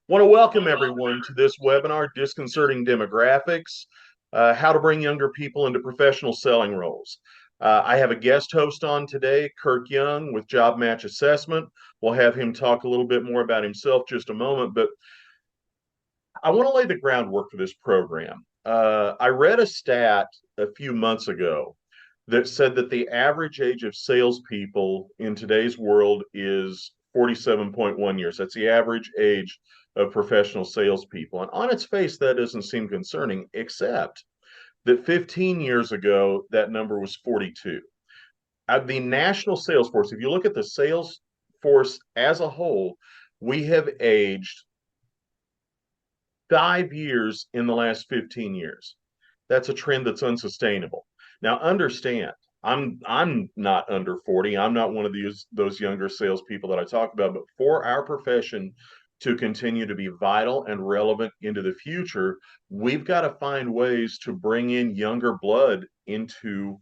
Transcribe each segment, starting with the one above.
Want to welcome everyone to this webinar, Disconcerting Demographics, How to Bring Younger People into Professional Selling Roles. I have a guest host on today, Kirk Young with JobMatch Assessment. We'll have him talk a little bit more about himself just a moment, but I want to lay the groundwork for this program. I read a stat a few months ago that said that the average age of salespeople in today's world is 47.1 years. That's the average age of professional salespeople. And on its face, that doesn't seem concerning, except that 15 years ago, that number was 42. The national sales force, if you look at the sales force as a whole, we have aged 5 years in the last 15 years. That's a trend that's unsustainable. Now, understand, I'm not under 40. I'm not one of those younger salespeople that I talk about. But for our profession to continue to be vital and relevant into the future, we've got to find ways to bring in younger blood into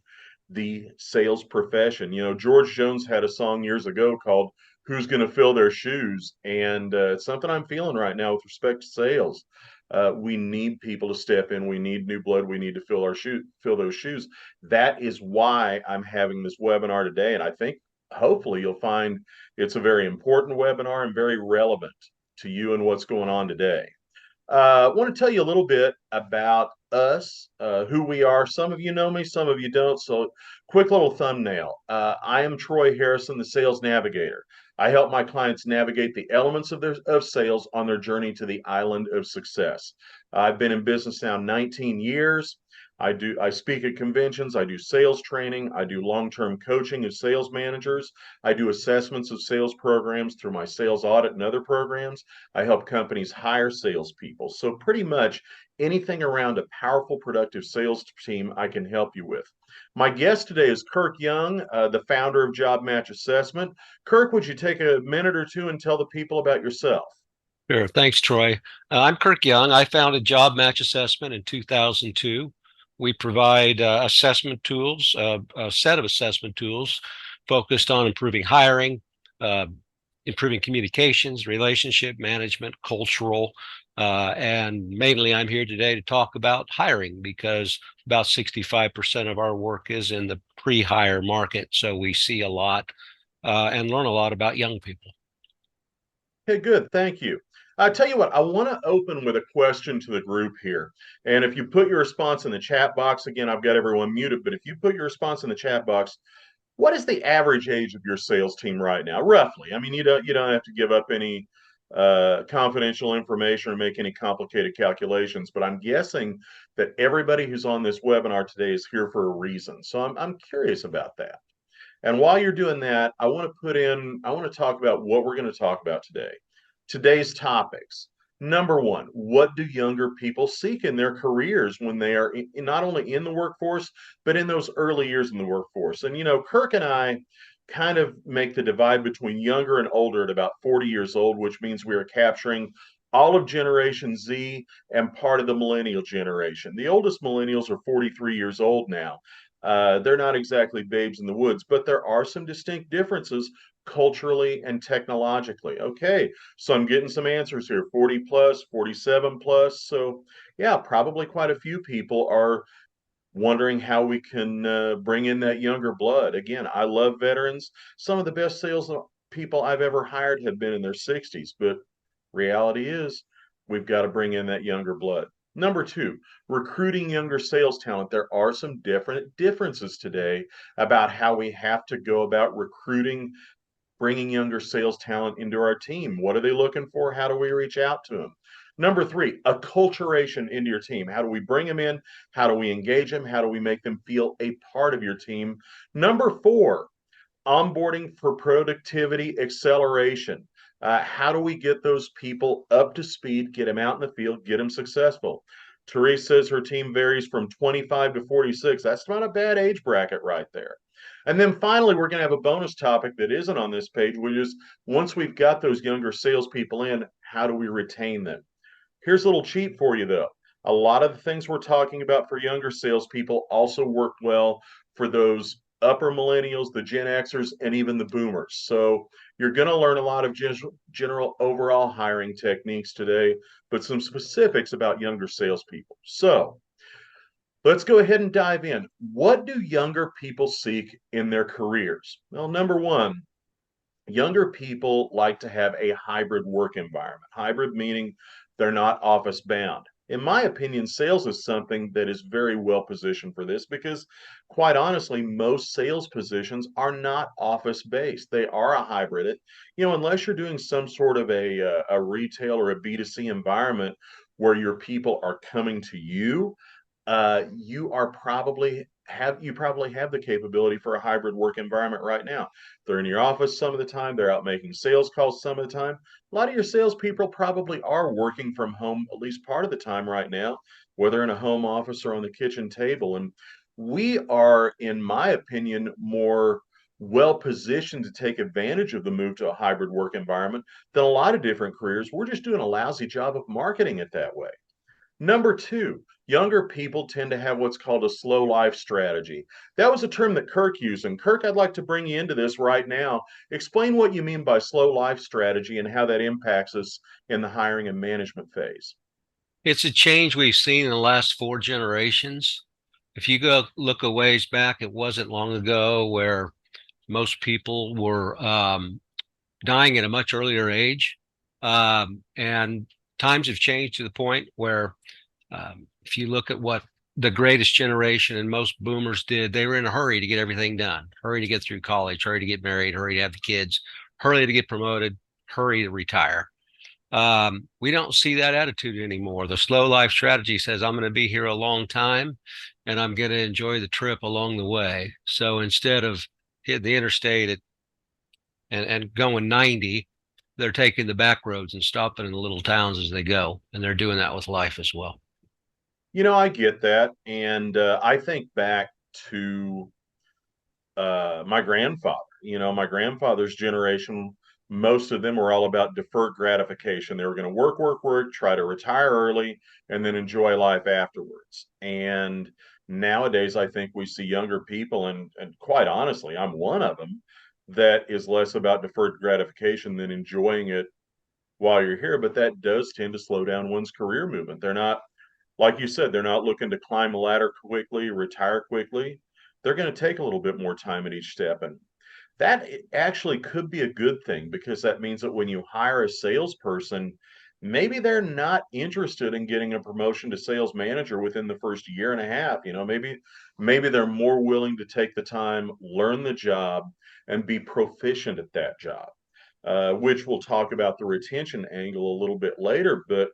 the sales profession. You know, George Jones had a song years ago called "Who's Going to Fill Their Shoes," and it's something I'm feeling right now with respect to sales. We need people to step in. We need new blood. We need to fill those shoes. That is why I'm having this webinar today, and I think hopefully you'll find it's a very important webinar and very relevant to you and what's going on today. I want to tell you a little bit about us, who we are. Some of you know me, some of you don't. So, quick little thumbnail. I am Troy Harrison, the Sales Navigator. I help my clients navigate the elements of sales on their journey to the island of success. I've been in business now 19 years. I speak at conventions, I do sales training, I do long-term coaching of sales managers, I do assessments of sales programs through my sales audit and other programs. I help companies hire salespeople. So pretty much anything around a powerful, productive sales team, I can help you with. My guest today is Kirk Young, the founder of JobMatch Assessment. Kirk, would you take a minute or two and tell the people about yourself? Sure. Thanks, Troy. I'm Kirk Young. I founded JobMatch Assessment in 2002. We provide assessment tools, a set of assessment tools focused on improving hiring, uh, improving communications, relationship management, cultural, and mainly I'm here today to talk about hiring because about 65% of our work is in the pre-hire market. So we see a lot and learn a lot about young people. Okay, good. Thank you. I tell you what, I want to open with a question to the group here. And if you put your response in the chat box, again, I've got everyone muted, but if you put your response in the chat box, what is the average age of your sales team right now, roughly? I mean, you don't have to give up any confidential information or make any complicated calculations, but I'm guessing that everybody who's on this webinar today is here for a reason. So I'm curious about that. And while you're doing that, I want to talk about what we're going to talk about today. Today's topics. Number one, what do younger people seek in their careers when they are not only in the workforce, but in those early years in the workforce? And, you know, Kirk and I kind of make the divide between younger and older at about 40 years old, which means we are capturing all of Generation Z and part of the millennial generation. The oldest millennials are 43 years old now. They're not exactly babes in the woods, but there are some distinct differences culturally and technologically. Okay, so I'm getting some answers here 40 plus, 47 plus. So, yeah, probably quite a few people are wondering how we can bring in that younger blood. Again, I love veterans. Some of the best sales people I've ever hired have been in their 60s, but reality is we've got to bring in that younger blood. Number two, recruiting younger sales talent. There are some different differences today about how we have to go about recruiting, bringing younger sales talent into our team. What are they looking for? How do we reach out to them? Number three, acculturation into your team. How do we bring them in? How do we engage them? How do we make them feel a part of your team? Number four, onboarding for productivity acceleration. How do we get those people up to speed, get them out in the field, get them successful? Therese says her team varies from 25 to 46. That's not a bad age bracket right there. And then finally, we're going to have a bonus topic that isn't on this page, which is once we've got those younger salespeople in, how do we retain them? Here's a little cheat for you, though. A lot of the things we're talking about for younger salespeople also work well for those upper millennials, the Gen Xers, and even the boomers. So you're going to learn a lot of general overall hiring techniques today, but some specifics about younger salespeople. So let's go ahead and dive in. What do younger people seek in their careers? Well, number one, younger people like to have a hybrid work environment. Hybrid meaning they're not office bound. In my opinion, sales is something that is very well positioned for this because, quite honestly, most sales positions are not office based. They are a hybrid. Unless you're doing some sort of a retail or a B2C environment where your people are coming to you, you probably have the capability for a hybrid work environment right now. They're in your office some of the time, they're out making sales calls some of the time. A lot of your salespeople probably are working from home at least part of the time right now, whether in a home office or on the kitchen table. And we are, in my opinion, more well positioned to take advantage of the move to a hybrid work environment than a lot of different careers. We're just doing a lousy job of marketing it that way. Number two, younger people tend to have what's called a slow life strategy. That was a term that Kirk used. And Kirk, I'd like to bring you into this right now. Explain what you mean by slow life strategy and how that impacts us in the hiring and management phase. It's a change we've seen in the last four generations. If you go look a ways back, it wasn't long ago where most people were dying at a much earlier age. And times have changed to the point where if you look at what the greatest generation and most boomers did, they were in a hurry to get everything done, hurry to get through college, hurry to get married, hurry to have the kids, hurry to get promoted, hurry to retire. We don't see that attitude anymore. The slow life strategy says, I'm going to be here a long time and I'm going to enjoy the trip along the way. So instead of hitting the interstate and going 90, they're taking the back roads and stopping in the little towns as they go. And they're doing that with life as well. I get that. And I think back to my grandfather. My grandfather's generation, most of them were all about deferred gratification. They were going to work, work, work, try to retire early, and then enjoy life afterwards. And nowadays, I think we see younger people, and quite honestly, I'm one of them, that is less about deferred gratification than enjoying it while you're here. But that does tend to slow down one's career movement. They're not, like you said, they're not looking to climb a ladder quickly, retire quickly. They're going to take a little bit more time at each step. And that actually could be a good thing because that means that when you hire a salesperson, maybe they're not interested in getting a promotion to sales manager within the first year and a half. Maybe they're more willing to take the time, learn the job, and be proficient at that job. Which we'll talk about the retention angle a little bit later. But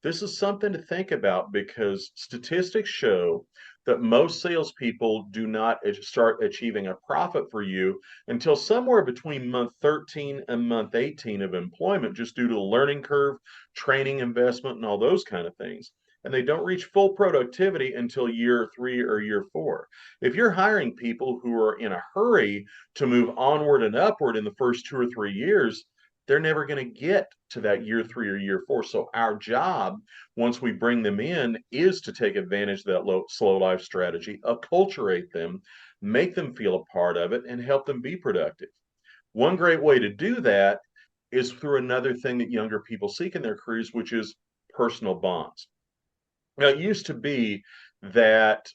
this is something to think about because statistics show that most salespeople do not start achieving a profit for you until somewhere between month 13 and month 18 of employment, just due to the learning curve, training investment, and all those kind of things. And they don't reach full productivity until year 3 or year 4. If you're hiring people who are in a hurry to move onward and upward in the first 2 or 3 years, they're never going to get to that year 3 or year 4. So our job, once we bring them in, is to take advantage of that slow life strategy, acculturate them, make them feel a part of it, and help them be productive. One great way to do that is through another thing that younger people seek in their careers, which is personal bonds. Now, it used to be that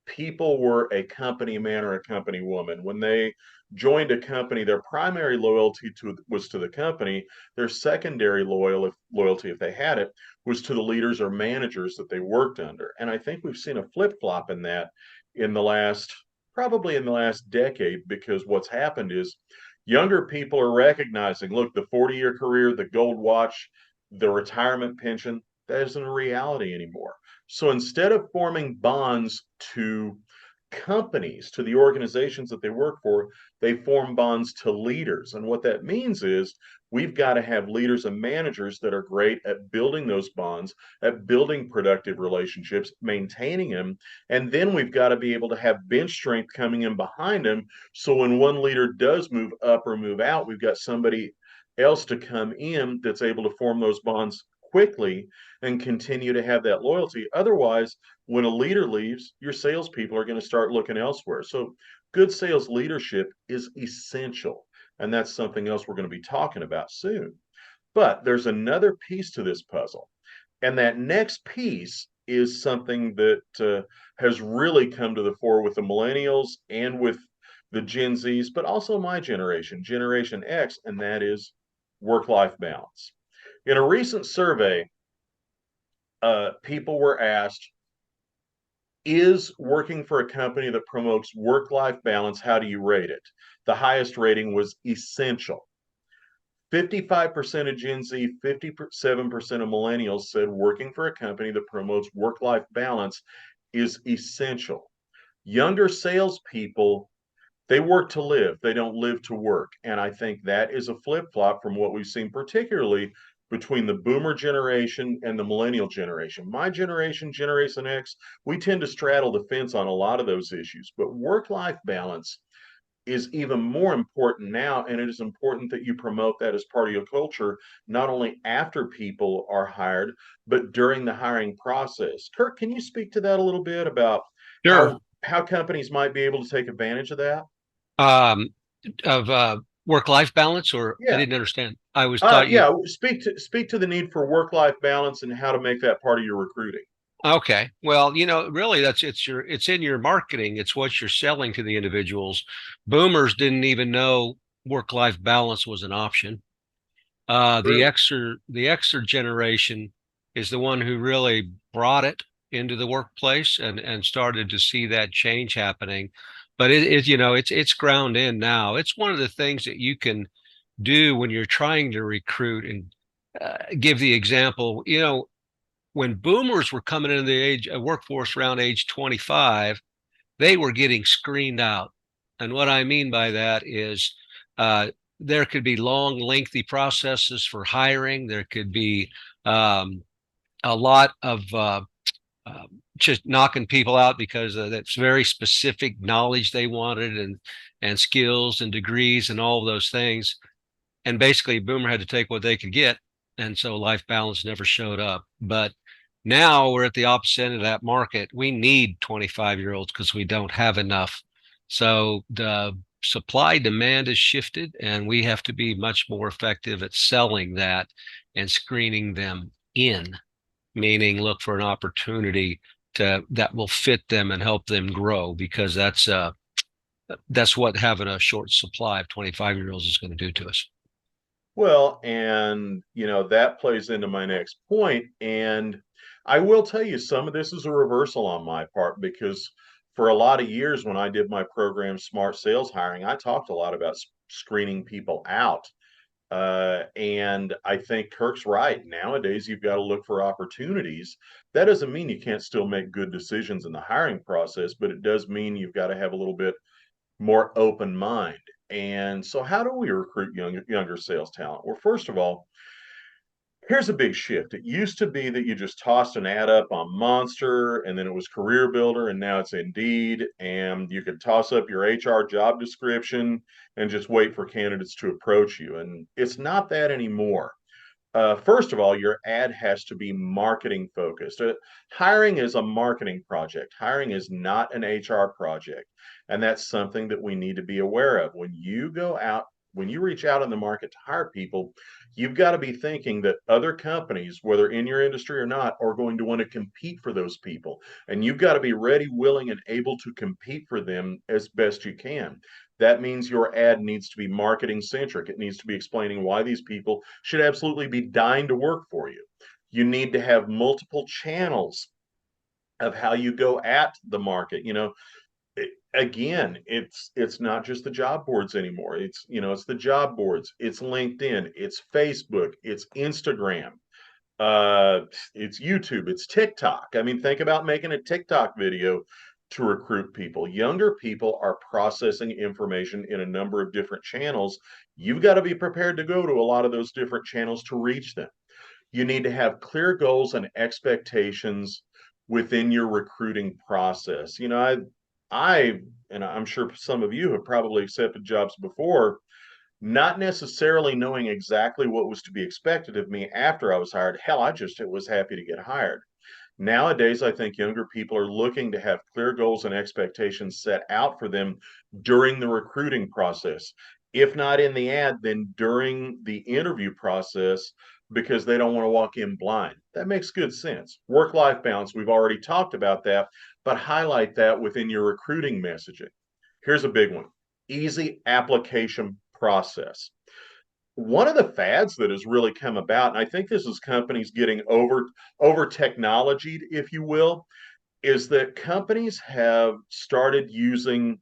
people were a company man or a company woman. When they joined a company, their primary loyalty was to the company. Their secondary loyalty, if they had it, was to the leaders or managers that they worked under. And I think we've seen a flip-flop in that probably in the last decade, because what's happened is younger people are recognizing, look, the 40-year career, the gold watch, the retirement pension, that isn't a reality anymore. So instead of forming bonds to companies, to the organizations that they work for, they form bonds to leaders. And what that means is we've got to have leaders and managers that are great at building those bonds, at building productive relationships, maintaining them. And then we've got to be able to have bench strength coming in behind them. So when one leader does move up or move out, we've got somebody else to come in that's able to form those bonds quickly and continue to have that loyalty. Otherwise, when a leader leaves, your salespeople are going to start looking elsewhere. So good sales leadership is essential. And that's something else we're going to be talking about soon. But there's another piece to this puzzle. And that next piece is something that has really come to the fore with the millennials and with the Gen Zs, but also my generation, Generation X, and that is work life balance. In a recent survey, people were asked, is working for a company that promotes work life balance, how do you rate it? The highest rating was essential. 55% of Gen Z, 57% of millennials said working for a company that promotes work life balance is essential. Younger salespeople, they work to live, they don't live to work. And I think that is a flip flop from what we've seen, particularly between the boomer generation and the millennial generation. My generation, Generation X, we tend to straddle the fence on a lot of those issues. But work life balance is even more important now, and it is important that you promote that as part of your culture, not only after people are hired, but during the hiring process. Kirk, can you speak to that a little bit about Sure. how companies might be able to take advantage of that? Um, of work-life balance, or I Yeah. didn't understand. I was thought you Yeah, speak to the need for work-life balance and how to make that part of your recruiting. okay. Well, really it's in your marketing. It's what you're selling to the individuals. Boomers didn't even know work-life balance was an option. True. The Xer generation is the one who really brought it into the workplace and started to see that change happening. But it's ground in now. It's one of the things that you can do when you're trying to recruit and give the example. When boomers were coming into the workforce around age 25, they were getting screened out. And what I mean by that is uh, there could be long, lengthy processes for hiring. There could be um, a lot of uh, just knocking people out because that's very specific knowledge they wanted, and skills and degrees and all of those things. And basically, Boomer had to take what they could get, and so life balance never showed up. But now we're at the opposite end of that market. We need 25-year-olds because we don't have enough. So the supply demand has shifted, and we have to be much more effective at selling that and screening them in, meaning look for an opportunity that will fit them and help them grow, because that's what having a short supply of 25-year-olds is going to do to us. Well, and that plays into my next point. And I will tell you, some of this is a reversal on my part because for a lot of years when I did my program, Smart Sales Hiring, I talked a lot about screening people out. And I think Kirk's right. Nowadays, you've got to look for opportunities. That doesn't mean you can't still make good decisions in the hiring process, but it does mean you've got to have a little bit more open mind. And so, how do we recruit younger sales talent? Well, first of all, here's a big shift. It used to be that you just tossed an ad up on Monster and then it was Career Builder and now it's Indeed. And you could toss up your HR job description and just wait for candidates to approach you. And it's not that anymore. First of all, your ad has to be marketing focused. Hiring is a marketing project. Hiring is not an HR project. And that's something that we need to be aware of. When you reach out in the market to hire people, you've got to be thinking that other companies, whether in your industry or not, are going to want to compete for those people. And you've got to be ready, willing, and able to compete for them as best you can. That means your ad needs to be marketing centric. It needs to be explaining why these people should absolutely be dying to work for you. You need to have multiple channels of how you go at the market. Again, it's not just the job boards anymore. It's the job boards, it's LinkedIn, it's Facebook, it's Instagram, uh, it's YouTube, it's TikTok. I mean, think about making a TikTok video to recruit people. Younger people are processing information in a number of different channels. You've got to be prepared to go to a lot of those different channels to reach them. You need to have clear goals and expectations within your recruiting process. I, and I'm sure some of you have probably accepted jobs before, not necessarily knowing exactly what was to be expected of me after I was hired. Hell, I just was happy to get hired. Nowadays, I think younger people are looking to have clear goals and expectations set out for them during the recruiting process. If not in the ad, then during the interview process, because they don't want to walk in blind. That makes good sense. Work life balance, we've already talked about that, but highlight that within your recruiting messaging. Here's a big one: easy application process. One of the fads that has really come about, and I think this is companies getting over technologied, if you will, is that companies have started using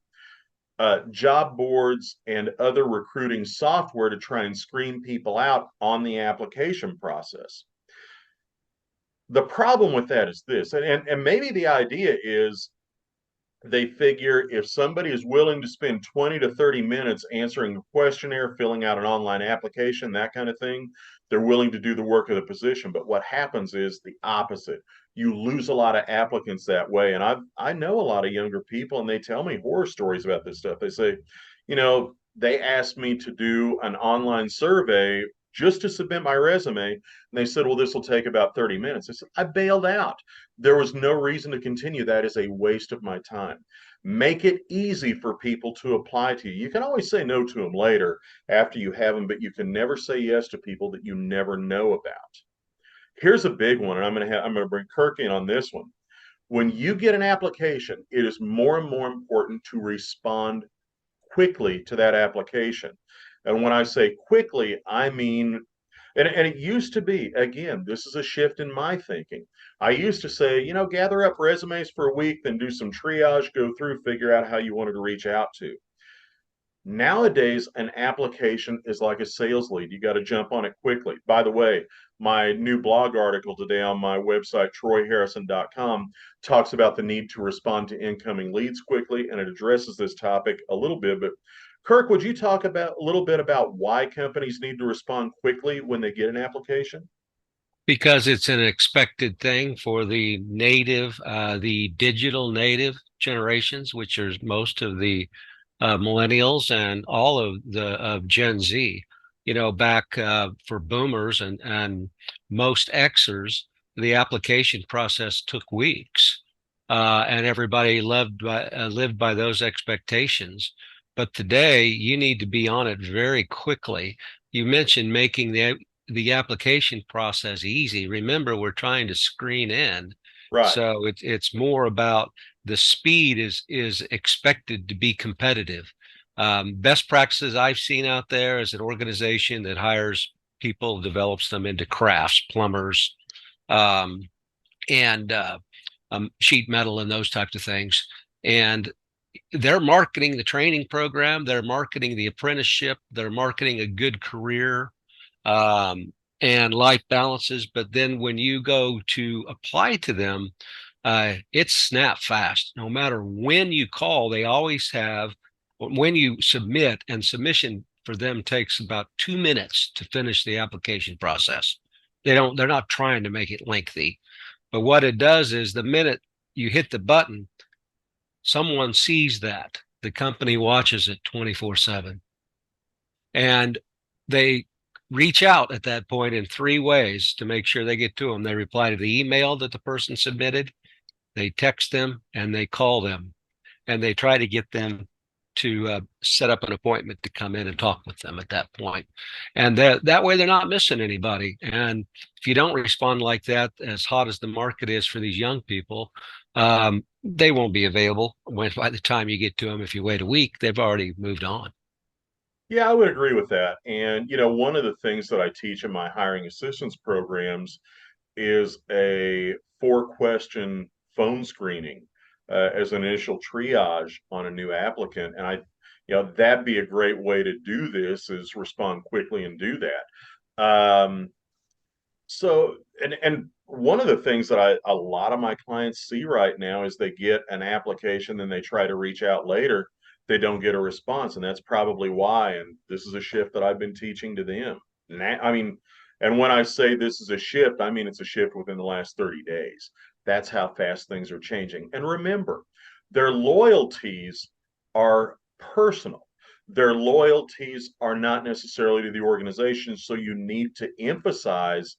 job boards and other recruiting software to try and screen people out on the application process. The problem with that is this, and maybe the idea is they figure if somebody is willing to spend 20 to 30 minutes answering a questionnaire, filling out an online application, that kind of thing, they're willing to do the work of the position. But what happens is the opposite. You lose a lot of applicants that way. And I know a lot of younger people, and they tell me horror stories about this stuff. They say, they asked me to do an online survey just to submit my resume. And they said, well, this will take about 30 minutes. I said, I bailed out. There was no reason to continue. That is a waste of my time. Make it easy for people to apply to you. You can always say no to them later after you have them, but you can never say yes to people that you never know about. Here's a big one, and I'm going to bring Kirk in on this one. When you get an application, it is more and more important to respond quickly to that application. And when I say quickly, I mean, and it used to be, again, this is a shift in my thinking. I used to say, gather up resumes for a week, then do some triage, go through, figure out how you wanted to reach out to. Nowadays, an application is like a sales lead. You got to jump on it quickly. By the way, my new blog article today on my website, troyharrison.com, talks about the need to respond to incoming leads quickly, and it addresses this topic a little bit. But Kirk, would you talk about a little bit about why companies need to respond quickly when they get an application? Because it's an expected thing for the digital native generations, which are most of the millennials and all of the of Gen Z. Back for boomers and most Xers, the application process took weeks, and everybody lived by those expectations. But today, you need to be on it very quickly. You mentioned making the application process easy. Remember, we're trying to screen in, Right. so it's more about the speed is expected to be competitive. Best practices I've seen out there is an organization that hires people, develops them into crafts, plumbers, um, and sheet metal and those types of things. And they're marketing the training program, they're marketing the apprenticeship, they're marketing a good career, and life balances. But then when you go to apply to them, it's snap fast. No matter when you call, they always have, when you submit, and submission for them takes about 2 minutes to finish the application process. They're not trying to make it lengthy. But what it does is the minute you hit the button, someone sees that. The company watches it 24/7. And they reach out at that point in three ways to make sure they get to them. They reply to the email that the person submitted, they text them, and they call them. And they try to get them to set up an appointment to come in and talk with them at that point. And that way they're not missing anybody. And if you don't respond like that, as hot as the market is for these young people, they won't be available by the time you get to them. If you wait a week, they've already moved on. Yeah, I would agree with that. And, one of the things that I teach in my hiring assistance programs is a 4-question phone screening as an initial triage on a new applicant. And that'd be a great way to do this, is respond quickly and do that. And one of the things that a lot of my clients see right now is they get an application, then they try to reach out later, they don't get a response, and that's probably why. And this is a shift that I've been teaching to them. And when I say this is a shift, I mean it's a shift within the last 30 days. That's how fast things are changing. And remember, their loyalties are personal. Their loyalties are not necessarily to the organization. So you need to emphasize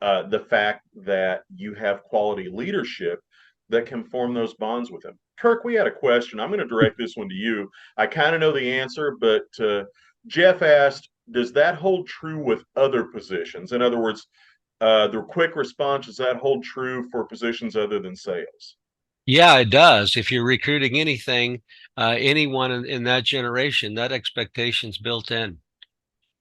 the fact that you have quality leadership that can form those bonds with them. Kirk, we had a question. I'm going to direct this one to you. I kind of know the answer, but Jeff asked, does that hold true with other positions? In other words, the quick response, does that hold true for positions other than sales? Yeah, it does. If you're recruiting anything, anyone in that generation, that expectation's built in.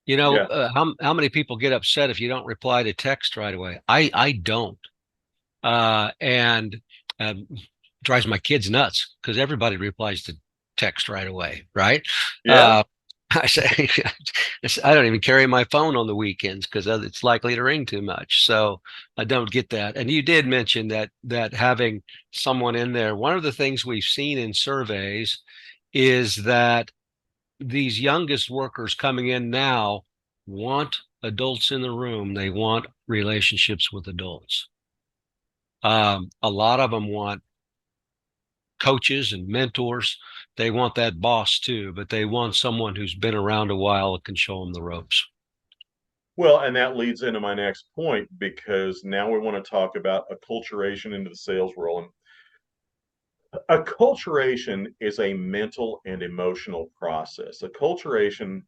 Yeah. How many people get upset if you don't reply to text right away? I don't, and um, drives my kids nuts because everybody replies to text right away, right? Yeah. Uh, I say I don't even carry my phone on the weekends because it's likely to ring too much. So I don't get that. And you did mention that having someone in there. One of the things we've seen in surveys is that these youngest workers coming in now want adults in the room. They want relationships with adults. A lot of them want coaches and mentors. They want that boss too, but they want someone who's been around a while and can show them the ropes. Well, and that leads into my next point because now we want to talk about acculturation into the sales role. And acculturation is a mental and emotional process. Acculturation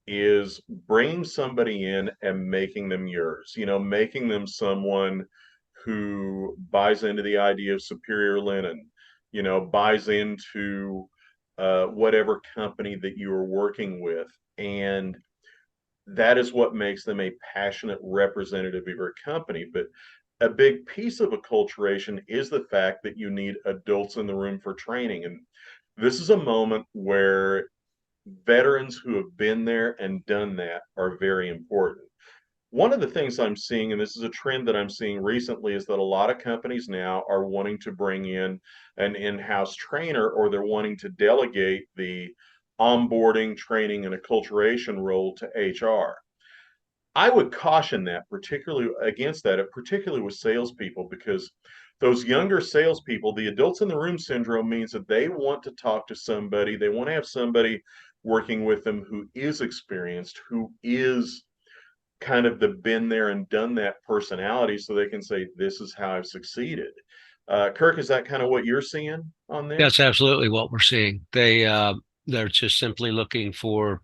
is bringing somebody in and making them yours, making them someone who buys into the idea of superior linen, buys into whatever company that you are working with. And that is what makes them a passionate representative of your company. But a big piece of acculturation is the fact that you need adults in the room for training. And this is a moment where veterans who have been there and done that are very important. One of the things I'm seeing, and this is a trend that I'm seeing recently, is that a lot of companies now are wanting to bring in an in-house trainer, or they're wanting to delegate the onboarding, training, and acculturation role to HR. I would caution that, particularly against that, particularly with salespeople, because those younger salespeople, the adults in the room syndrome means that they want to talk to somebody, they want to have somebody working with them who is experienced, who is kind of the been there and done that personality, so they can say, this is how I've succeeded. Kirk, is that kind of what you're seeing on That's this? absolutely what we're seeing. They're just simply looking for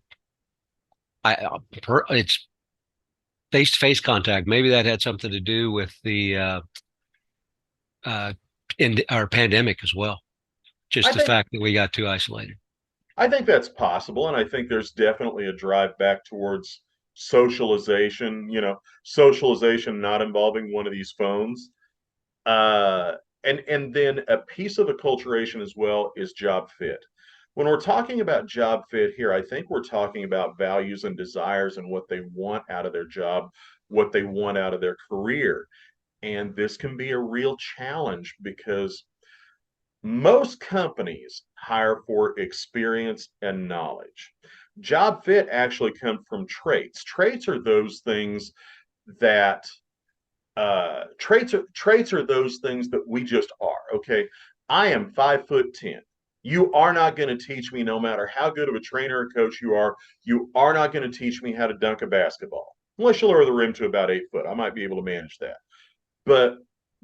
it's face-to-face contact. Maybe that had something to do with the in our pandemic as well. I Just the think fact that we got too isolated. I think that's possible, and I think there's definitely a drive back towards socialization. Socialization not involving one of these phones. Uh, and then a piece of acculturation as well is job fit. When we're talking about job fit here, I think we're talking about values and desires and what they want out of their job, what they want out of their career. And this can be a real challenge because most companies hire for experience and knowledge. Job fit actually comes from traits. Traits are those things that traits are those things that we just are. Okay, I am 5'10". You are not going to teach me, no matter how good of a trainer or coach you are. You are not going to teach me how to dunk a basketball, unless you lower the rim to about 8 foot. I might be able to manage that, but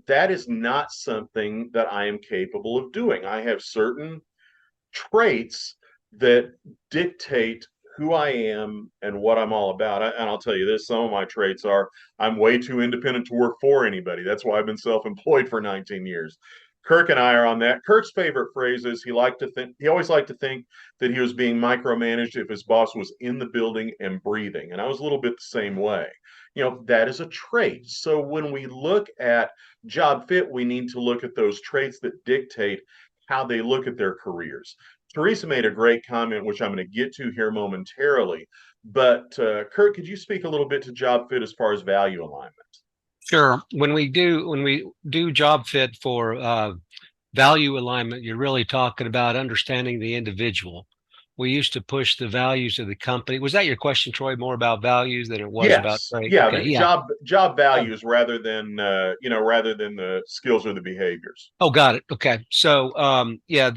that is not something that I am capable of doing. I have certain traits that dictate who I am and what I'm all about. And I'll tell you this, some of my traits are I'm way too independent to work for anybody. That's why I've been self-employed for 19 years. Kirk and I are on that. Kirk's favorite phrase is he always liked to think that he was being micromanaged if his boss was in the building and breathing. And I was a little bit the same way. That is a trait. So when we look at job fit, we need to look at those traits that dictate how they look at their careers. Teresa made a great comment, which I'm going to get to here momentarily. But Kurt, could you speak a little bit to job fit as far as value alignment? Sure. When we do job fit for value alignment, you're really talking about understanding the individual. We used to push the values of the company. Was that your question, Troy? More about values than it was about Yes, right? yeah, Okay, the yeah. job values rather than the skills or the behaviors. Oh, got it. Okay. So yeah,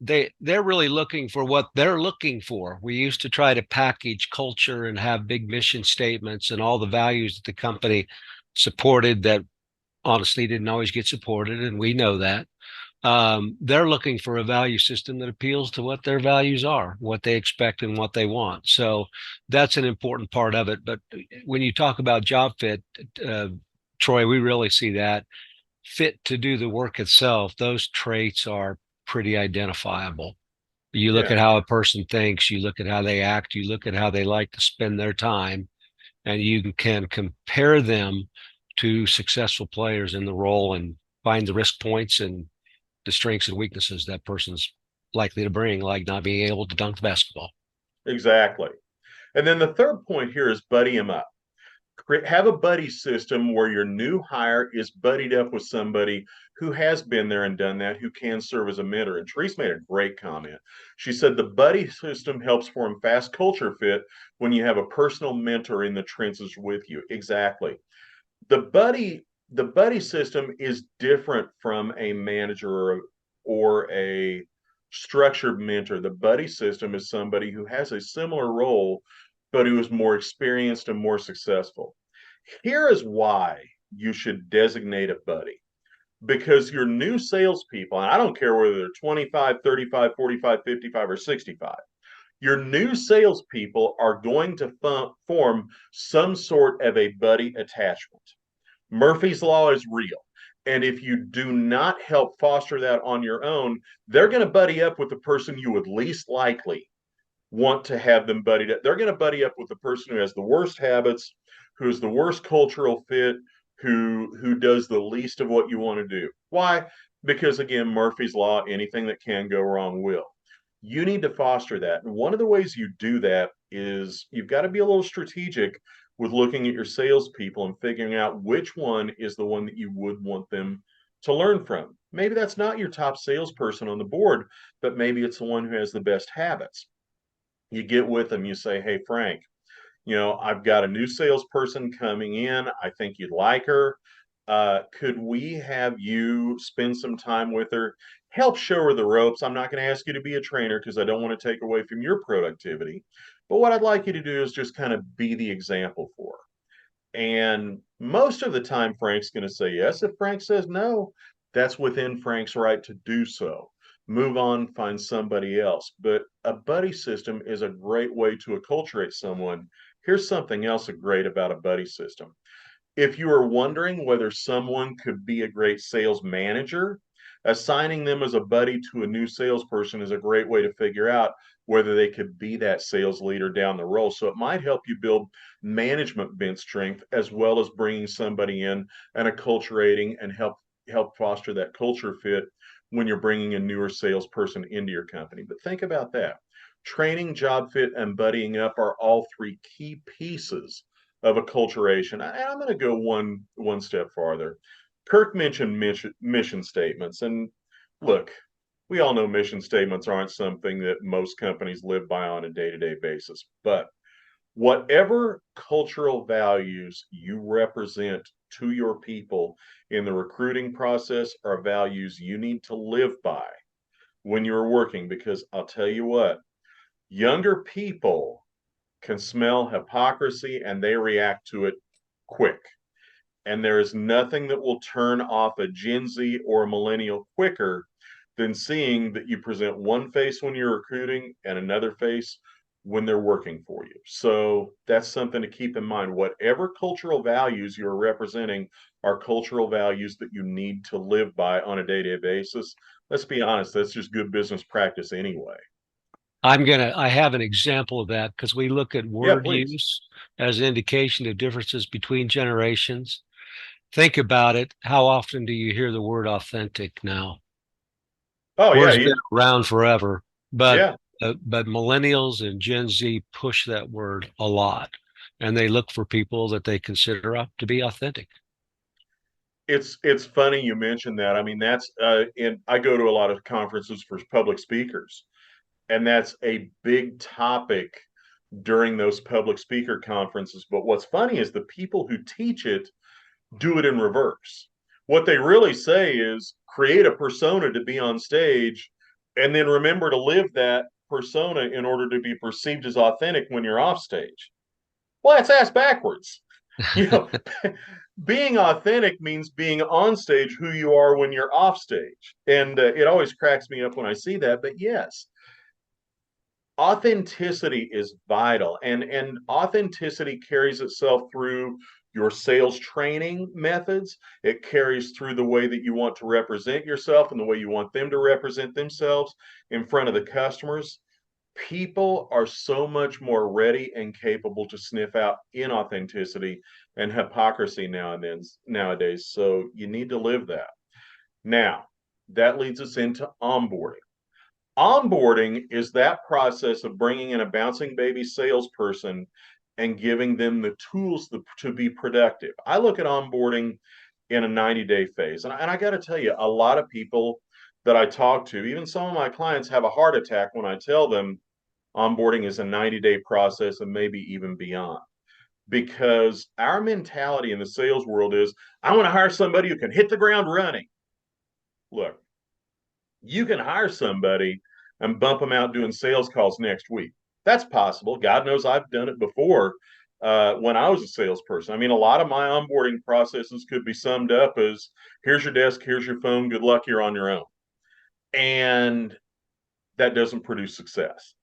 they're really looking for what they're looking for. We used to try to package culture and have big mission statements and all the values that the company supported that honestly didn't always get supported, and we know that. They're looking for a value system that appeals to what their values are, what they expect and what they want. So that's an important part of it. But when you talk about job fit, uh, Troy, we really see that fit to do the work itself. Those traits are pretty identifiable. You look Yeah, at how a person thinks, you look at how they act, you look at how they like to spend their time, and you can compare them to successful players in the role and find the risk points and the strengths and weaknesses that person's likely to bring, like not being able to dunk the basketball. exactly. And then the third point here is buddy them up. Have a buddy system where your new hire is buddied up with somebody who has been there and done that, who can serve as a mentor. And Therese made a great comment. She said the buddy system helps form fast culture fit when you have a personal mentor in the trenches with you. Exactly. The buddy system is different from a manager or a structured mentor. The buddy system is somebody who has a similar role, but who is more experienced and more successful. Here is why you should designate a buddy, because your new salespeople, and I don't care whether they're 25, 35, 45, 55, or 65, your new salespeople are going to form some sort of a buddy attachment. Murphy's Law is real. And if you do not help foster that on your own, they're going to buddy up with the person you would least likely want to have them buddied up. They're going to buddy up with the person who has the worst habits, who's the worst cultural fit, who does the least of what you want to do. Why? Because again, Murphy's Law, anything that can go wrong will. You need to foster that. And one of the ways you do that is you've got to be a little strategic with looking at your salespeople and figuring out which one is the one that you would want them to learn from. Maybe that's not your top salesperson on the board, but maybe it's the one who has the best habits. You get with them, you say, hey, Frank, I've got a new salesperson coming in. I think you'd like her. Could we have you spend some time with her, help show her the ropes? I'm not going to ask you to be a trainer because I don't want to take away from your productivity. But what I'd like you to do is just kind of be the example for her. And most of the time, Frank's going to say yes. If Frank says no, that's within Frank's right to do so. Move on, find somebody else. But a buddy system is a great way to acculturate someone. Here's something else great about a buddy system. If you are wondering whether someone could be a great sales manager, assigning them as a buddy to a new salesperson is a great way to figure out whether they could be that sales leader down the road. So it might help you build management bench strength as well as bringing somebody in and acculturating and help foster that culture fit when you're bringing a newer salesperson into your company. But think about that. Training, job fit, and buddying up are all three key pieces of acculturation. And I'm going to go one step farther. Kirk mentioned mission statements, and look, we all know mission statements aren't something that most companies live by on a day-to-day basis. But whatever cultural values you represent to your people in the recruiting process are values you need to live by when you're working, because I'll tell you what, younger people can smell hypocrisy and they react to it quick. And there is nothing that will turn off a Gen Z or a millennial quicker than seeing that you present one face when you're recruiting and another face when they're working for you. So that's something to keep in mind. Whatever cultural values you're representing are cultural values that you need to live by on a day-to-day basis. Let's be honest, that's just good business practice anyway. I have an example of that because we look at Yeah, word please. use as an indication of differences between generations. Think about it. How often do you hear the word authentic now? Oh yeah, Word's been around forever, yeah. but millennials and Gen Z push that word a lot, and they look for people that they consider to be authentic. It's funny you mentioned that. I mean, that's and I go to a lot of conferences for public speakers, and that's a big topic during those public speaker conferences. But what's funny is the people who teach it do it in reverse. What they really say is create a persona to be on stage, and then remember to live that persona in order to be perceived as authentic when you're off stage. Well, that's ass backwards. You know, being authentic means being on stage who you are when you're off stage. And it always cracks me up when I see that. But yes, authenticity is vital, and authenticity carries itself through your sales training methods. It carries through the way that you want to represent yourself and the way you want them to represent themselves in front of the customers. People are so much more ready and capable to sniff out inauthenticity and hypocrisy nowadays. So you need to live that. Now, that leads us into onboarding. Onboarding is that process of bringing in a bouncing baby salesperson and giving them the tools to be productive. I look at onboarding in a 90-day phase. And I got to tell you, a lot of people that I talk to, even some of my clients, have a heart attack when I tell them onboarding is a 90-day process and maybe even beyond. Because our mentality in the sales world is, I want to hire somebody who can hit the ground running. Look, you can hire somebody and bump them out doing sales calls next week. That's possible. God knows I've done it before when I was a salesperson. I mean, a lot of my onboarding processes could be summed up as here's your desk, here's your phone, good luck, you're on your own. And that doesn't produce success.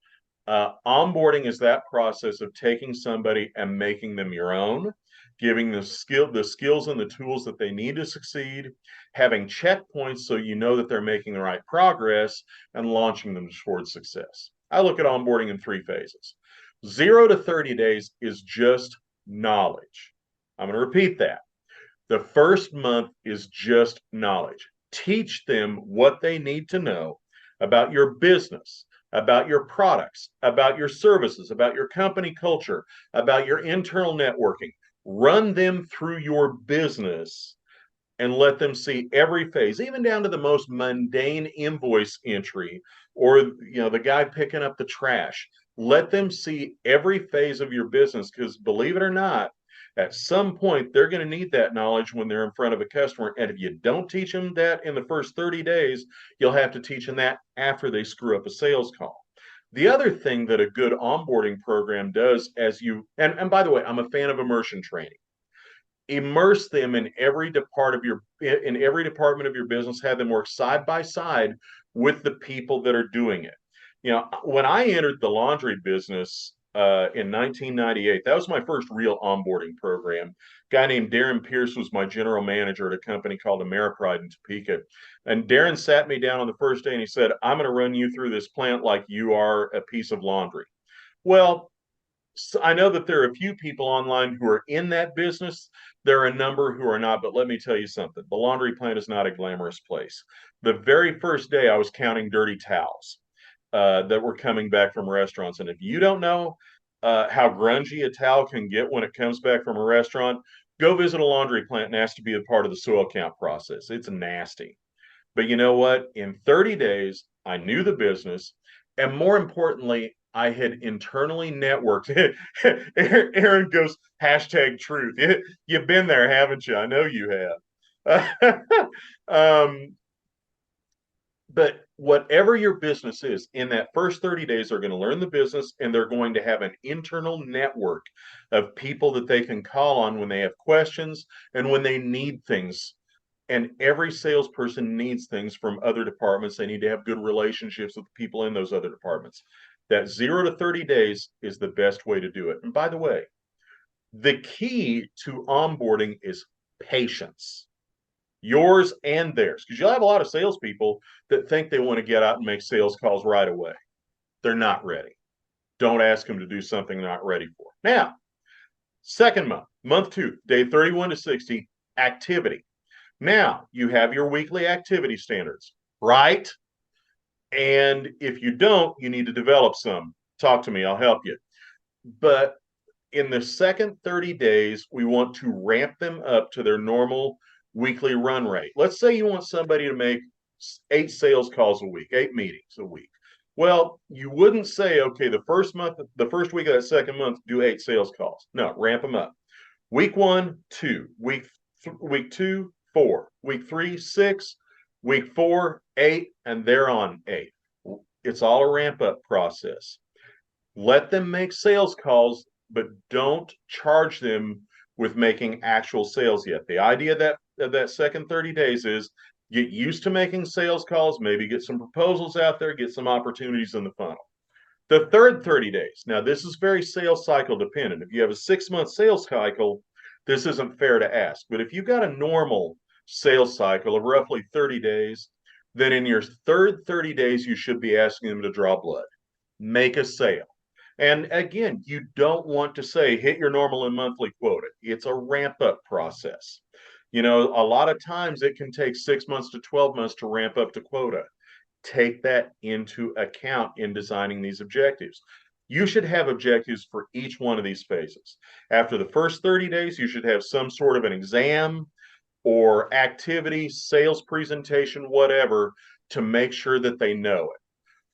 Onboarding is that process of taking somebody and making them your own, giving the skills and the tools that they need to succeed, having checkpoints so you know that they're making the right progress, and launching them towards success. I look at onboarding in three phases. 0 to 30 days is just knowledge. I'm going to repeat that. The first month is just knowledge. Teach them what they need to know about your business, about your products, about your services, about your company culture, about your internal networking. Run them through your business and let them see every phase, even down to the most mundane invoice entry or the guy picking up the trash. Let them see every phase of your business, because believe it or not, at some point they're going to need that knowledge when they're in front of a customer. And if you don't teach them that in the first 30 days, you'll have to teach them that after they screw up a sales call. The other thing that a good onboarding program does, and by the way, I'm a fan of immersion training. Immerse them in every department of your business. Have them work side by side with the people that are doing it. When I entered the laundry business in 1998, that was my first real onboarding program. A guy named Darren Pierce was my general manager at a company called Ameripride in Topeka. And Darren sat me down on the first day and he said, I'm going to run you through this plant like you are a piece of laundry. Well, so I know that there are a few people online who are in that business. There are a number who are not, but let me tell you something. The laundry plant is not a glamorous place. The very first day I was counting dirty towels that were coming back from restaurants. And if you don't know how grungy a towel can get when it comes back from a restaurant, go visit a laundry plant and ask to be a part of the soil count process. It's nasty. But you know what? In 30 days, I knew the business. And more importantly, I had internally networked. Aaron goes, hashtag truth. You've been there, haven't you? I know you have. um, but whatever your business is, in that first 30 days, they're going to learn the business and they're going to have an internal network of people that they can call on when they have questions and when they need things. And every salesperson needs things from other departments. They need to have good relationships with people in those other departments. That 0 to 30 days is the best way to do it. And by the way, the key to onboarding is patience, yours and theirs, because you'll have a lot of salespeople that think they want to get out and make sales calls right away. They're not ready. Don't ask them to do something they're not ready for. Now, second month, month 2, day 31 to 60, activity. Now, you have your weekly activity standards, right? And if you don't, you need to develop some. Talk to me, I'll help you. But in the second 30 days, we want to ramp them up to their normal weekly run rate. Let's say you want somebody to make 8 sales calls a week, 8 meetings a week. Well, you wouldn't say, okay, the first week of that second month, do 8 sales calls. No, ramp them up. Week 1, 2. Week 2, 4. Week 3, 6. Week 4, 8, and they're on 8. It's all a ramp up process. Let them make sales calls, but don't charge them with making actual sales yet. The idea that second 30 days is get used to making sales calls, maybe get some proposals out there, get some opportunities in the funnel. The third 30 days, now this is very sales cycle dependent. If you have a 6-month sales cycle, this isn't fair to ask. But if you've got a normal sales cycle of roughly 30 days, then in your third 30 days, you should be asking them to draw blood, make a sale. And again, you don't want to say hit your normal and monthly quota. It's a ramp up process. A lot of times it can take 6 months to 12 months to ramp up to quota. Take that into account in designing these objectives. You should have objectives for each one of these phases. After the first 30 days, you should have some sort of an exam or activity, sales presentation, whatever, to make sure that they know it.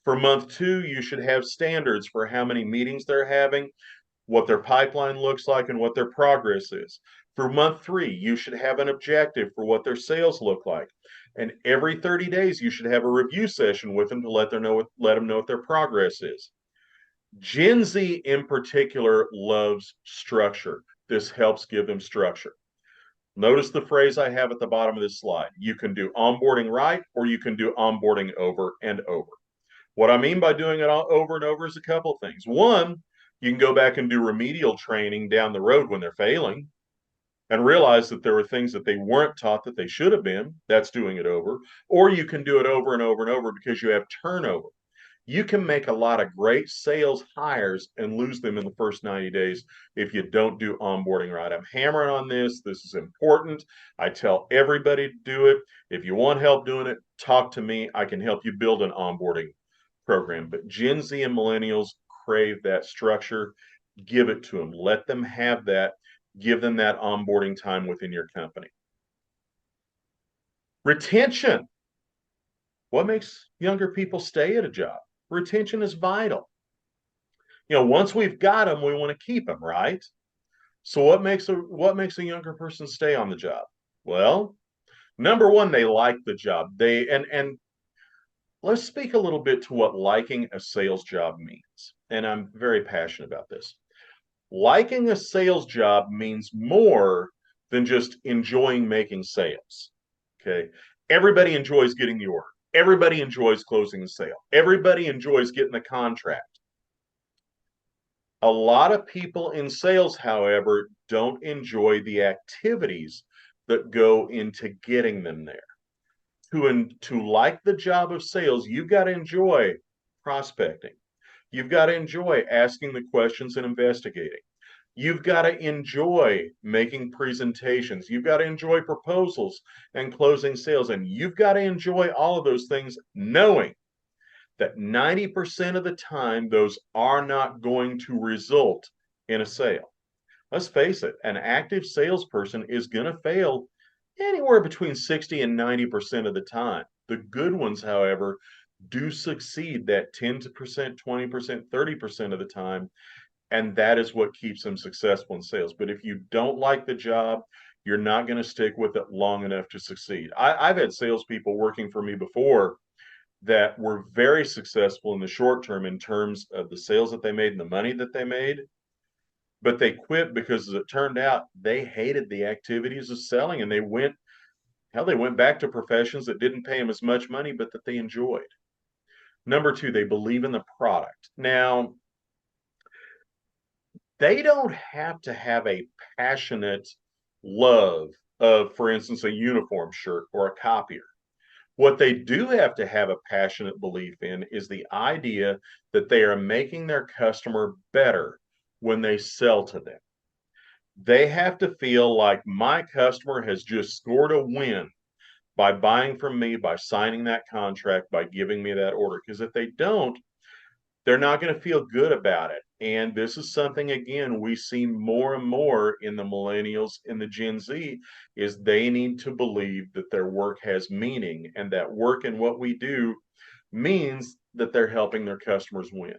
For month 2, you should have standards for how many meetings they're having, what their pipeline looks like, and what their progress is. For month 3, you should have an objective for what their sales look like. And every 30 days, you should have a review session with them to let them know what their progress is. Gen Z in particular loves structure. This helps give them structure. Notice the phrase I have at the bottom of this slide. You can do onboarding right, or you can do onboarding over and over. What I mean by doing it over and over is a couple of things. One, you can go back and do remedial training down the road when they're failing and realize that there were things that they weren't taught that they should have been. That's doing it over. Or you can do it over and over and over because you have turnover. You can make a lot of great sales hires and lose them in the first 90 days if you don't do onboarding right. I'm hammering on this. This is important. I tell everybody to do it. If you want help doing it, talk to me. I can help you build an onboarding program. But Gen Z and millennials crave that structure. Give it to them. Let them have that. Give them that onboarding time within your company. Retention. What makes younger people stay at a job? Retention is vital. Once we've got them, we want to keep them, right? So what makes a younger person stay on the job? Well, number one, they like the job. And let's speak a little bit to what liking a sales job means. And I'm very passionate about this. Liking a sales job means more than just enjoying making sales. Okay. Everybody enjoys getting the order. Everybody enjoys closing the sale. Everybody enjoys getting the contract. A lot of people in sales, however, don't enjoy the activities that go into getting them there. To like the job of sales, you've got to enjoy prospecting. You've got to enjoy asking the questions and investigating. You've got to enjoy making presentations. You've got to enjoy proposals and closing sales. And you've got to enjoy all of those things, knowing that 90% of the time, those are not going to result in a sale. Let's face it, an active salesperson is going to fail anywhere between 60 and 90% of the time. The good ones, however, do succeed that 10%, 20%, 30% of the time. And that is what keeps them successful in sales. But if you don't like the job, you're not going to stick with it long enough to succeed. I've had salespeople working for me before that were very successful in the short term in terms of the sales that they made and the money that they made. But they quit because, as it turned out, they hated the activities of selling, and they went back to professions that didn't pay them as much money, but that they enjoyed. Number two, they believe in the product. Now, they don't have to have a passionate love of, for instance, a uniform shirt or a copier. What they do have to have a passionate belief in is the idea that they are making their customer better when they sell to them. They have to feel like my customer has just scored a win by buying from me, by signing that contract, by giving me that order. Because if they don't, they're not going to feel good about it. And this is something, again, we see more and more in the millennials and the Gen Z, is they need to believe that their work has meaning, and that work and what we do means that they're helping their customers win.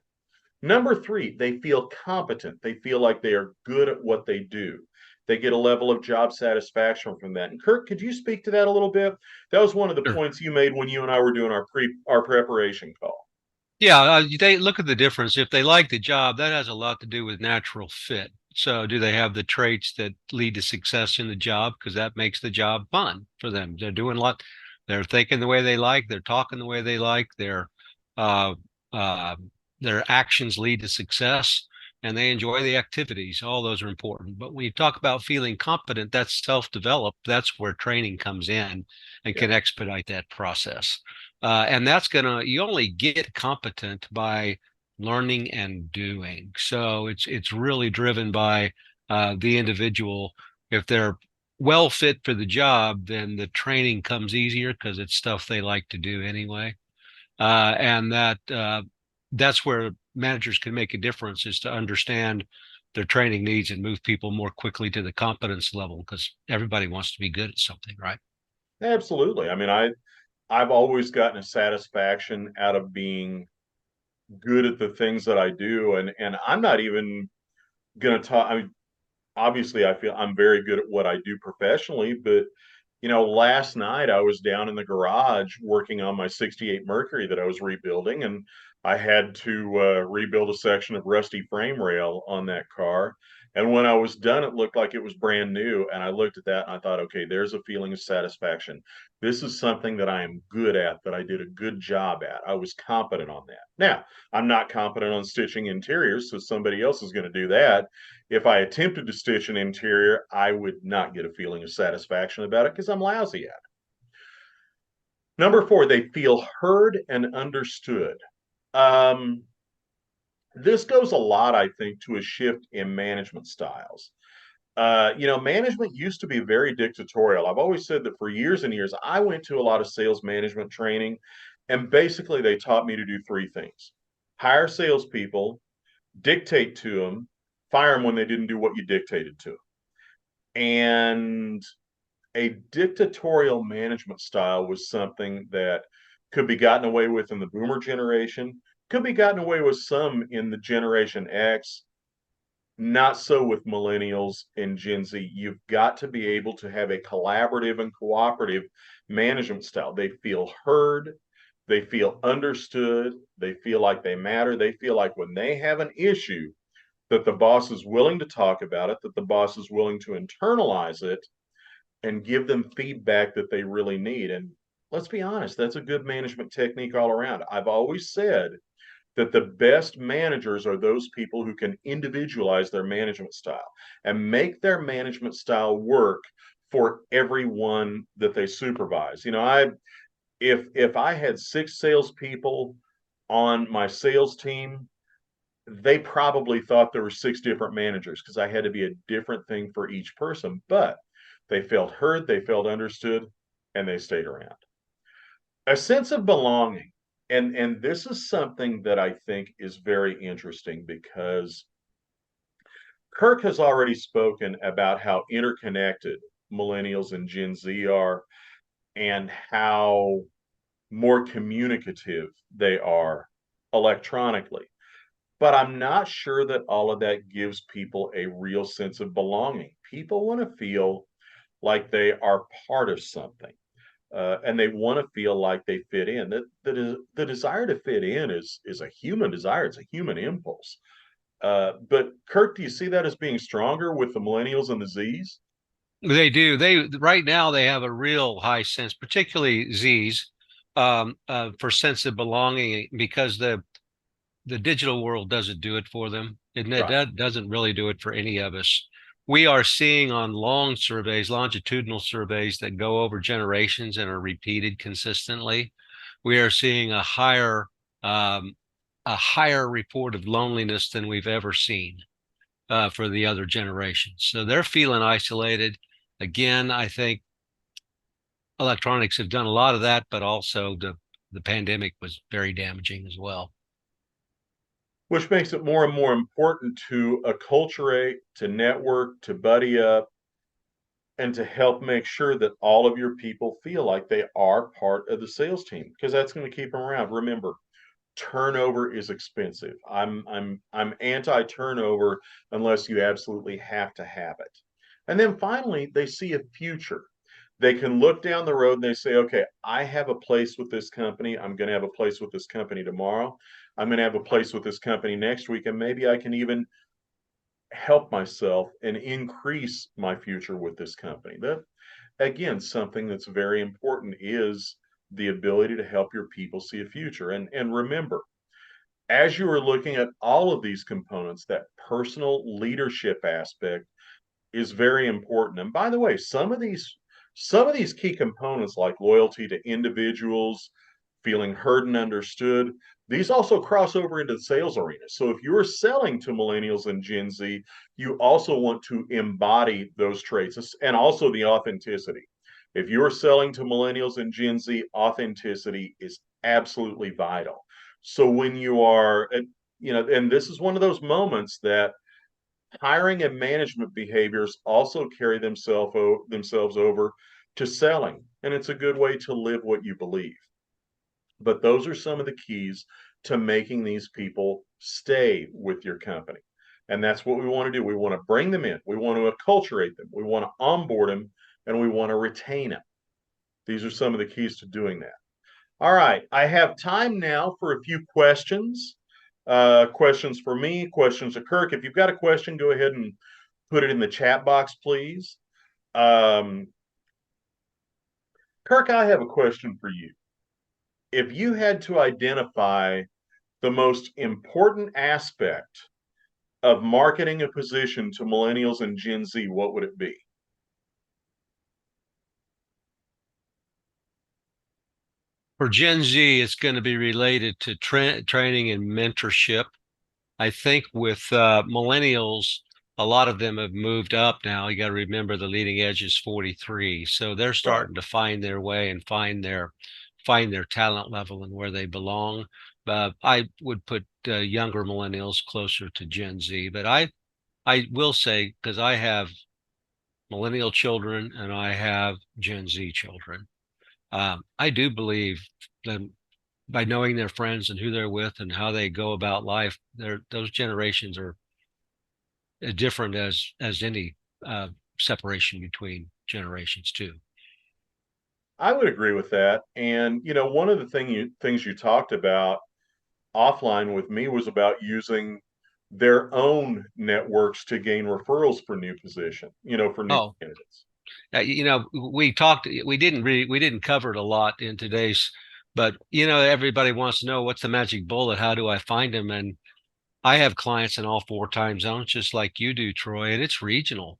Number three, they feel competent. They feel like they are good at what they do. They get a level of job satisfaction from that. And Kirk, could you speak to that a little bit? That was one of the Sure. points you made when you and I were doing our preparation call. Yeah, they look at the difference. If they like the job, that has a lot to do with natural fit. So do they have the traits that lead to success in the job? Because that makes the job fun for them. They're doing a lot. They're thinking the way they like. They're talking the way they like. Uh, uh, their actions lead to success, and they enjoy the activities. All those are important. But when you talk about feeling competent, that's self-developed. That's where training comes in and Yeah, can expedite that process. And you only get competent by learning and doing. So it's really driven by the individual. If they're well fit for the job, then the training comes easier because it's stuff they like to do anyway. And that's where managers can make a difference, is to understand their training needs and move people more quickly to the competence level, because everybody wants to be good at something, right? absolutely. I mean, I've always gotten a satisfaction out of being good at the things that I do, and I'm not even going to talk. I mean, obviously, I feel I'm very good at what I do professionally, but last night I was down in the garage working on my 68 Mercury that I was rebuilding, and I had to rebuild a section of rusty frame rail on that car. And when I was done, it looked like it was brand new. And I looked at that and I thought, okay, there's a feeling of satisfaction. This is something that I am good at, that I did a good job at. I was competent on that. Now, I'm not competent on stitching interiors, so somebody else is going to do that. If I attempted to stitch an interior, I would not get a feeling of satisfaction about it because I'm lousy at it. Number four, they feel heard and understood. Um, this goes a lot, I think, to a shift in management styles. Management used to be very dictatorial. I've always said that for years and years, I went to a lot of sales management training, and basically they taught me to do three things: hire salespeople, dictate to them, fire them when they didn't do what you dictated to them. And a dictatorial management style was something that could be gotten away with in the boomer generation, could be gotten away with some in the Generation X, not so with millennials and Gen Z. You've got to be able to have a collaborative and cooperative management style. They feel heard, they feel understood, they feel like they matter, they feel like when they have an issue, that the boss is willing to talk about it, that the boss is willing to internalize it and give them feedback that they really need. And let's be honest, that's a good management technique all around. I've always said that the best managers are those people who can individualize their management style and make their management style work for everyone that they supervise. If I had six salespeople on my sales team, they probably thought there were six different managers because I had to be a different thing for each person. But they felt heard, they felt understood, and they stayed around. A sense of belonging. And this is something that I think is very interesting because Kirk has already spoken about how interconnected millennials and Gen Z are and how more communicative they are electronically. But I'm not sure that all of that gives people a real sense of belonging. People want to feel like they are part of something, and they want to feel like they fit in. The desire to fit in is a human desire. It's a human impulse. But Kirk, do you see that as being stronger with the millennials and the Z's? They do. They right now they have a real high sense, particularly Z's, for sense of belonging, because the digital world doesn't do it for them. Right. That doesn't really do it for any of us. We are seeing on long surveys, longitudinal surveys that go over generations and are repeated consistently. We are seeing um, a higher report of loneliness than we've ever seen for the other generations. So they're feeling isolated. Again, I think electronics have done a lot of that, but also the pandemic was very damaging as well. Which makes it more and more important to acculturate, to network, to buddy up, and to help make sure that all of your people feel like they are part of the sales team because that's going to keep them around. Remember, turnover is expensive. I'm anti turnover unless you absolutely have to have it. And then finally, they see a future. They can look down the road and they say, okay, I have a place with this company. I'm going to have a place with this company tomorrow. I'm going to have a place with this company next week. And maybe I can even help myself and increase my future with this company. That, again, something that's very important is the ability to help your people see a future. And remember, as you are looking at all of these components, that personal leadership aspect is very important. And by the way, some of these key components like loyalty to individuals, feeling heard and understood, these also cross over into the sales arena. So if you're selling to millennials and Gen Z, you also want to embody those traits and also the authenticity. If you're selling to millennials and Gen Z, authenticity is absolutely vital. So when you are, and this is one of those moments that hiring and management behaviors also carry themselves over to selling, and it's a good way to live what you believe. But those are some of the keys to making these people stay with your company. And that's what we want to do. We want to bring them in, we want to acculturate them, we want to onboard them, and we want to retain them. These are some of the keys to doing that. All right, I have time now for a few questions. Questions for me, questions to Kirk. If you've got a question, go ahead and put it in the chat box, please. Um, Kirk, I have a question for you. If you had to identify the most important aspect of marketing a position to millennials and Gen Z, what would it be? For Gen Z, it's going to be related to training and mentorship. I think with millennials, a lot of them have moved up now. You got to remember the leading edge is 43, so they're Right. starting to find their way and find their talent level and where they belong. I would put younger millennials closer to Gen Z, but I will say, because I have millennial children and I have Gen Z children, I do believe that by knowing their friends and who they're with and how they go about life, those generations are as different as any separation between generations too. I would agree with that. And one of the things you talked about offline with me was about using their own networks to gain referrals for new position, for new Oh, candidates. we didn't cover it a lot in today's, but everybody wants to know what's the magic bullet. How do I find them? And I have clients in all four time zones, just like you do, Troy, and it's regional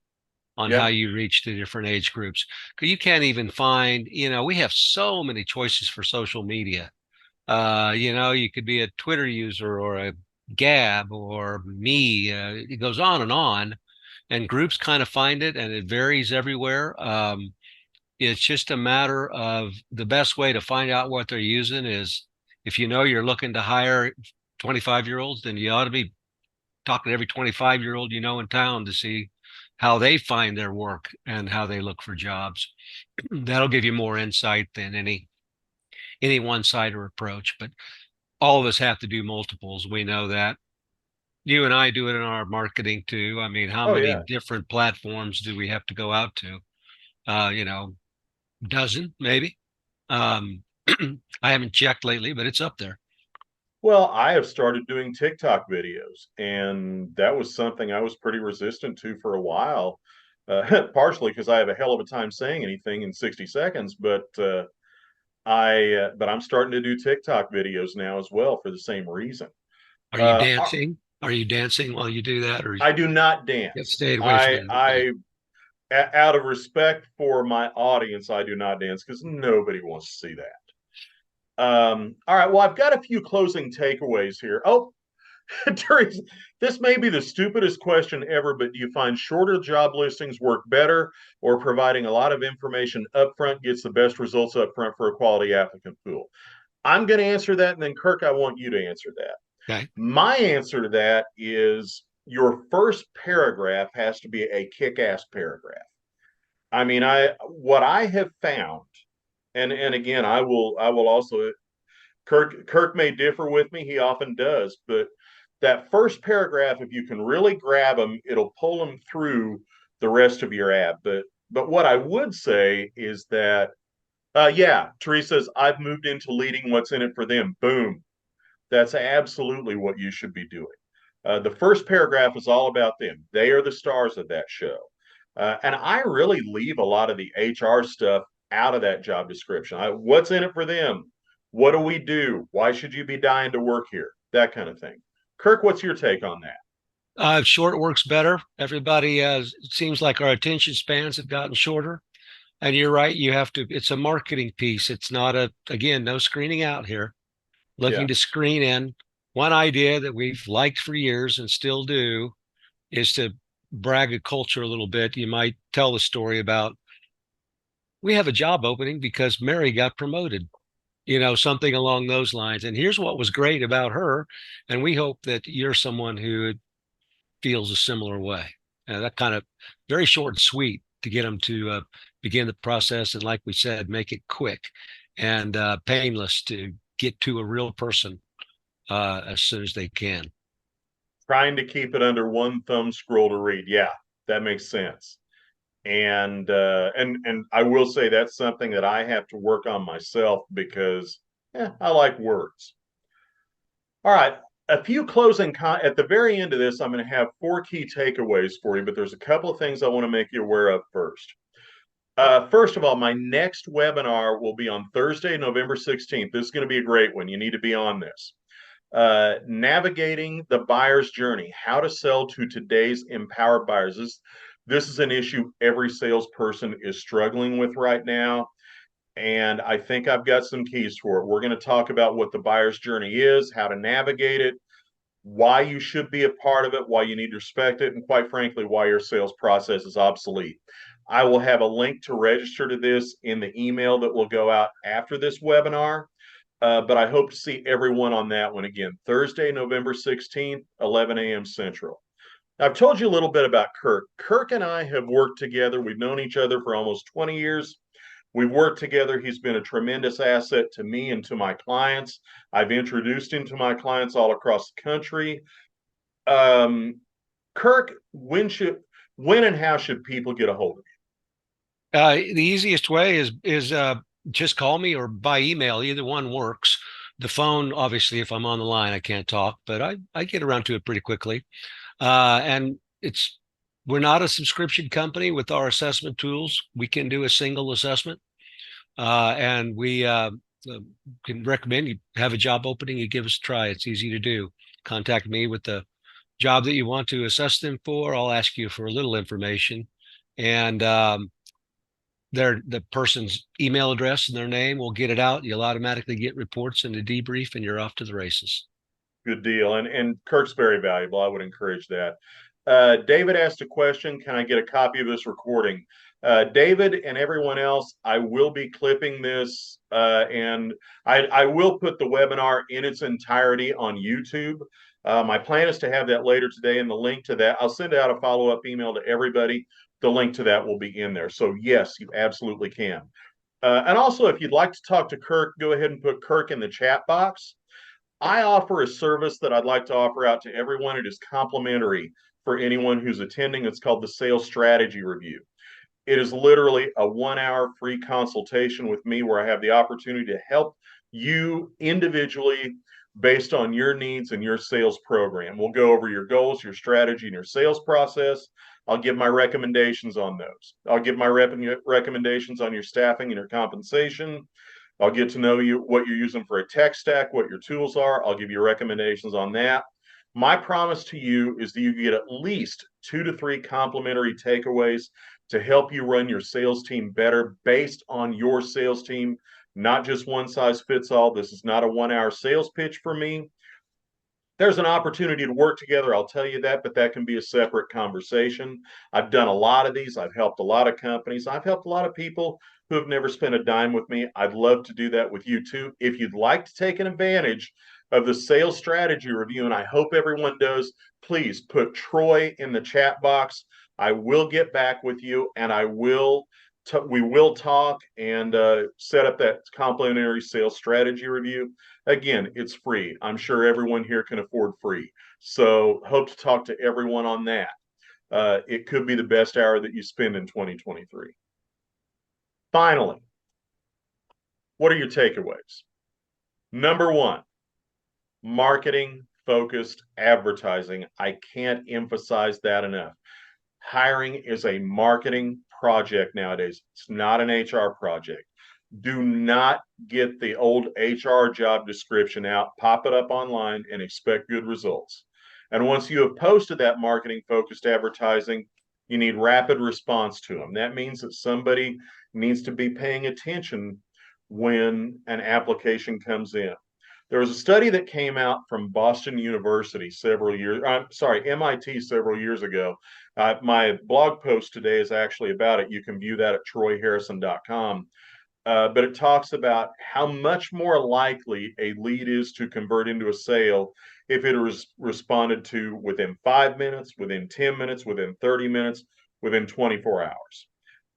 on how Yeah. you reach the different age groups. Because you can't even find, we have so many choices for social media. You could be a Twitter user or a Gab or me. It goes on and on, and groups kind of find it, and it varies everywhere. It's just a matter of the best way to find out what they're using is if you're looking to hire 25-year-olds, then you ought to be talking to every 25-year-old in town to see how they find their work and how they look for jobs. That'll give you more insight than any one-sider approach. But all of us have to do multiples. We know that. You and I do it in our marketing too. I mean, how Oh many yeah. different platforms do we have to go out to? You know, dozen maybe. Um, I haven't checked lately, but it's up there. Well, I have started doing TikTok videos, and that was something I was pretty resistant to for a while, partially because I have a hell of a time saying anything in 60 seconds. But I'm starting to do TikTok videos now as well for the same reason. Are you Uh, dancing? Are you dancing while you do that, or I do not you dance. stayed away from it? Okay. Out of respect for my audience, I do not dance because nobody wants to see that. All right. Well, I've got a few closing takeaways here. Oh, Teresa, this may be the stupidest question ever, but do you find shorter job listings work better or providing a lot of information upfront gets the best results upfront for a quality applicant pool? I'm going to answer that. And then, Kirk, I want you to answer that. Okay. My answer to that is your first paragraph has to be a kick-ass paragraph. I mean, what I have found, and again, I will also Kirk may differ with me. He often does, but that first paragraph, if you can really grab them, it'll pull them through the rest of your ad. But what I would say is that, yeah, Teresa's, I've moved into leading what's in it for them. Boom. That's absolutely what you should be doing. The first paragraph is all about them. They are the stars of that show. And I really leave a lot of the HR stuff out of that job description. What's in it for them? What do we do? Why should you be dying to work here? That kind of thing. Kirk, what's your take on that? Short works better. Everybody it seems like our attention spans have gotten shorter. And you're right, you have to, it's a marketing piece. It's not again, no screening out here. Yeah. Looking to screen in. One idea that we've liked for years and still do is to brag a culture a little bit. You might tell the story about we have a job opening because Mary got promoted, something along those lines. And here's what was great about her. And we hope that you're someone who feels a similar way. That kind of very short and sweet to get them to begin the process. And like we said, make it quick and painless to get to a real person as soon as they can. Trying to keep it under one thumb scroll to read. Yeah, that makes sense. And I will say that's something that I have to work on myself because I like words. All right, a few at the very end of this. I'm going to have four key takeaways for you, but there's a couple of things I want to make you aware of first. First of all, my next webinar will be on Thursday, November 16th. This is going to be a great one. You need to be on this. Navigating the buyer's journey, how to sell to today's empowered buyers. This is an issue every salesperson is struggling with right now. And I think I've got some keys for it. We're going to talk about what the buyer's journey is, how to navigate it, why you should be a part of it, why you need to respect it, and quite frankly, why your sales process is obsolete. I will have a link to register to this in the email that will go out after this webinar. But I hope to see everyone on that one again, Thursday, November 16th, 11 a.m. Central. I've told you a little bit about Kirk. Kirk and I have worked together. We've known each other for almost 20 years. We've worked together. He's been a tremendous asset to me and to my clients. I've introduced him to my clients all across the country. Kirk, when and how should people get a hold of The easiest way is just call me or by email. Either one works. The phone, obviously, if I'm on the line, I can't talk, but I get around to it pretty quickly. And we're not a subscription company with our assessment tools. We can do a single assessment, and we can recommend you have a job opening. You give us a try. It's easy to do. Contact me with the job that you want to assess them for. I'll ask you for a little information, and the person's email address and their name will get it out. You'll automatically get reports and a debrief, and you're off to the races. Good deal. And Kirk's very valuable. I would encourage that. David asked a question. Can I get a copy of this recording? David and everyone else, I will be clipping this and I will put the webinar in its entirety on YouTube. My plan is to have that later today, and the link to that, I'll send out a follow-up email to everybody. The link to that will be in there. So yes, you absolutely can. And also, if you'd like to talk to Kirk, go ahead and put Kirk in the chat box. I offer a service that I'd like to offer out to everyone. It is complimentary for anyone who's attending. It's called the Sales Strategy Review. It is literally a 1 hour free consultation with me where I have the opportunity to help you individually based on your needs and your sales program. We'll go over your goals, your strategy, and your sales process. I'll give my recommendations on those. I'll give my recommendations on your staffing and your compensation. I'll get to know you, what you're using for a tech stack, what your tools are. I'll give you recommendations on that. My promise to you is that you get at least 2 to 3 complimentary takeaways to help you run your sales team better based on your sales team, not just one size fits all. This is not a 1 hour sales pitch for me. There's an opportunity to work together, I'll tell you that, but that can be a separate conversation. I've done a lot of these. I've helped a lot of companies. I've helped a lot of people who have never spent a dime with me. I'd love to do that with you too. If you'd like to take an advantage of the sales strategy review, and I hope everyone does, please put Troy in the chat box. I will get back with you, and we will talk and set up that complimentary sales strategy review. Again, it's free. I'm sure everyone here can afford free. So hope to talk to everyone on that. It could be the best hour that you spend in 2023. Finally, what are your takeaways? Number one, marketing focused advertising. I can't emphasize that enough. Hiring is a marketing project nowadays. It's not an HR project. Do not get the old HR job description out, pop it up online, and expect good results. And once you have posted that marketing focused advertising, you need rapid response to them. That means that somebody needs to be paying attention when an application comes in. There was a study that came out from Boston University several years, MIT several years ago. My blog post today is actually about it. You can view that at troyharrison.com. But it talks about how much more likely a lead is to convert into a sale if it is responded to within 5 minutes, within 10 minutes, within 30 minutes, within 24 hours.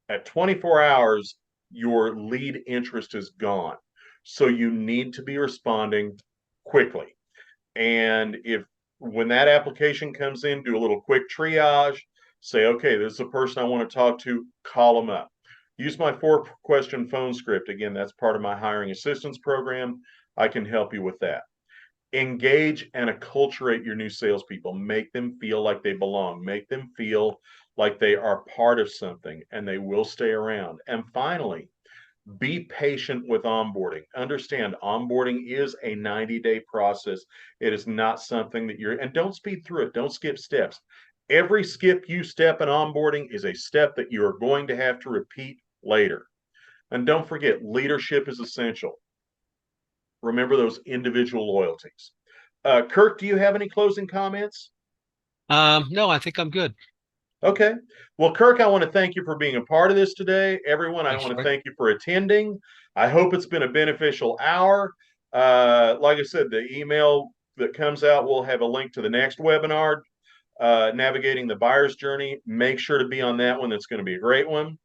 At 24 hours, your lead interest is gone. So you need to be responding quickly. And if when that application comes in, do a little quick triage, say, okay, this is a person I want to talk to, call them up. Use my 4-question phone script. Again, that's part of my hiring assistance program. I can help you with that. Engage and acculturate your new salespeople. Make them feel like they belong. Make them feel like they are part of something and they will stay around. And finally, be patient with onboarding. Understand onboarding is a 90-day process. It is not something that and don't speed through it. Don't skip steps. Every skip you step in onboarding is a step that you are going to have to repeat later. And don't forget, leadership is essential. Remember those individual loyalties. Kirk, do you have any closing comments? No, I think I'm good. Okay. Well, Kirk, I want to thank you for being a part of this today. Everyone, I Thanks, want to Troy. thank you for attending. I hope it's been a beneficial hour. Like I said, the email that comes out will have a link to the next webinar, Navigating the Buyer's Journey. Make sure to be on that one. That's going to be a great one.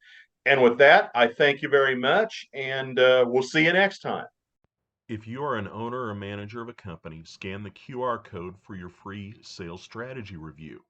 And with that, I thank you very much, and we'll see you next time. If you are an owner or manager of a company, scan the QR code for your free sales strategy review.